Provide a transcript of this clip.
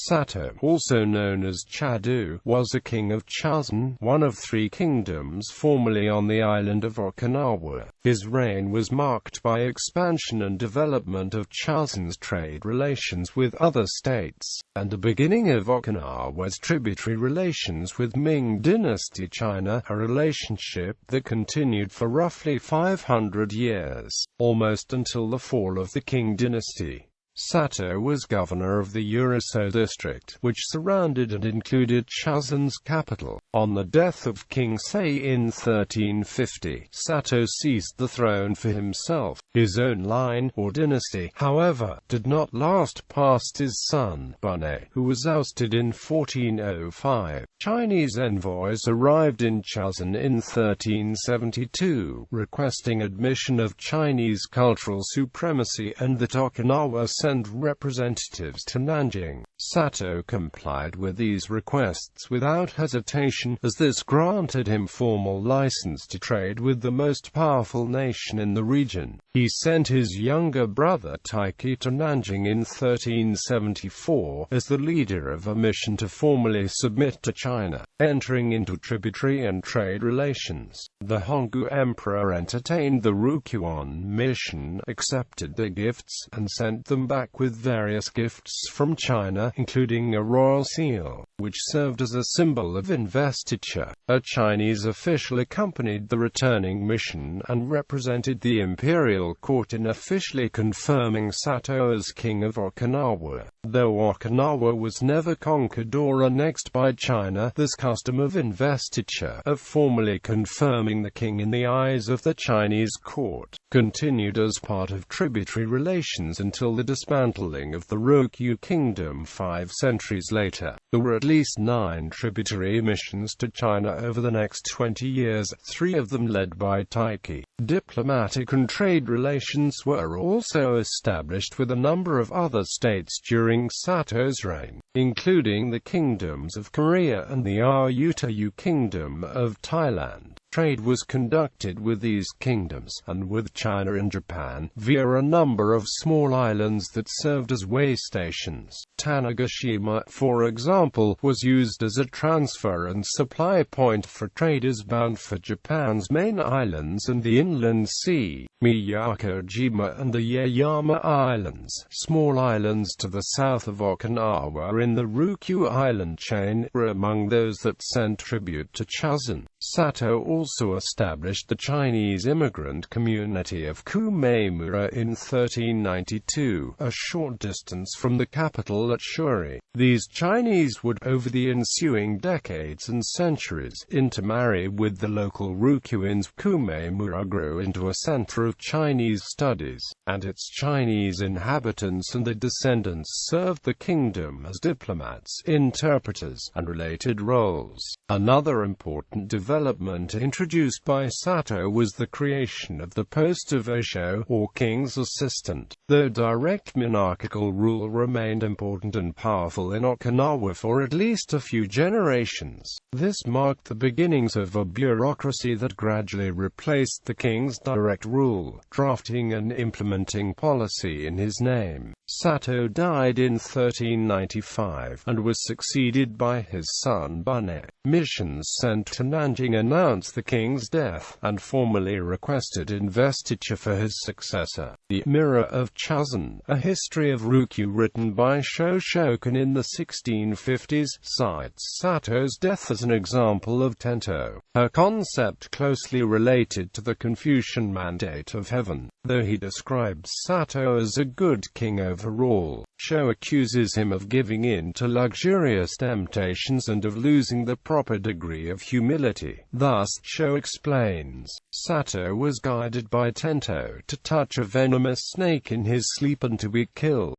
Satto, also known as Chadu, was a king of Chūzan, one of three kingdoms formerly on the island of Okinawa. His reign was marked by expansion and development of Chūzan's trade relations with other states, and the beginning of Okinawa's tributary relations with Ming Dynasty China, a relationship that continued for roughly 500 years, almost until the fall of the Qing dynasty. Satto was governor of the Urasoe district, which surrounded and included Chūzan's capital. On the death of King Seii in 1350, Satto seized the throne for himself. His own line, or dynasty, however, did not last past his son, Bune, who was ousted in 1405. Chinese envoys arrived in Chūzan in 1372, requesting admission of Chinese cultural supremacy and that Okinawa send representatives to Nanjing. Satto complied with these requests without hesitation, as this granted him formal license to trade with the most powerful nation in the region. He sent his younger brother Taiki to Nanjing in 1374, as the leader of a mission to formally submit to China, entering into tributary and trade relations. The Honggu Emperor entertained the Ryukyuan mission, accepted their gifts, and sent them back with various gifts from China, including a royal seal, which served as a symbol of investiture. A Chinese official accompanied the returning mission and represented the imperial court in officially confirming Satto as king of Okinawa. Though Okinawa was never conquered or annexed by China, this custom of investiture, of formally confirming the king in the eyes of the Chinese court, continued as part of tributary relations until the dismantling of the Ryukyu kingdom 5 centuries later. There were at least 9 tributary missions to China over the next 20 years, 3 of them led by Taiki. Diplomatic and trade relations were also established with a number of other states during Satto's reign, including the kingdoms of Korea and the Ryukyu kingdom of Thailand. Trade was conducted with these kingdoms, and with China and Japan, via a number of small islands that served as way stations. Tanegashima, for example, was used as a transfer and supply point for traders bound for Japan's main islands and the inland sea. Miyakojima and the Yaeyama Islands, small islands to the south of Okinawa in the Ryukyu island chain, were among those that sent tribute to Chūzan. Satto also established the Chinese immigrant community of Kumemura in 1392, a short distance from the capital at Shuri. These Chinese would, over the ensuing decades and centuries, intermarry with the local Ryukyuans. Kumemura grew into a center of Chinese studies, and its Chinese inhabitants and their descendants served the kingdom as diplomats, interpreters, and related roles. Another important development introduced by Satto was the creation of the post of Osho, or king's assistant. Though direct monarchical rule remained important and powerful in Okinawa for at least a few generations, this marked the beginnings of a bureaucracy that gradually replaced the king's direct rule, drafting and implementing policy in his name. Satto died in 1395, and was succeeded by his son Bune. Missions sent to Nanjing announced the king's death, and formally requested investiture for his successor. The Mirror of Chūzan, a history of Ryukyu written by Shoshokun in the 1650s, cites Satto's death as an example of Tento, a concept closely related to the Confucian mandate of heaven. Though he describes Satto as a good king overall, Sho accuses him of giving in to luxurious temptations and of losing the proper degree of humility. Thus, Sho explains, Satto was guided by Tento to touch a venomous snake in his sleep and to be killed.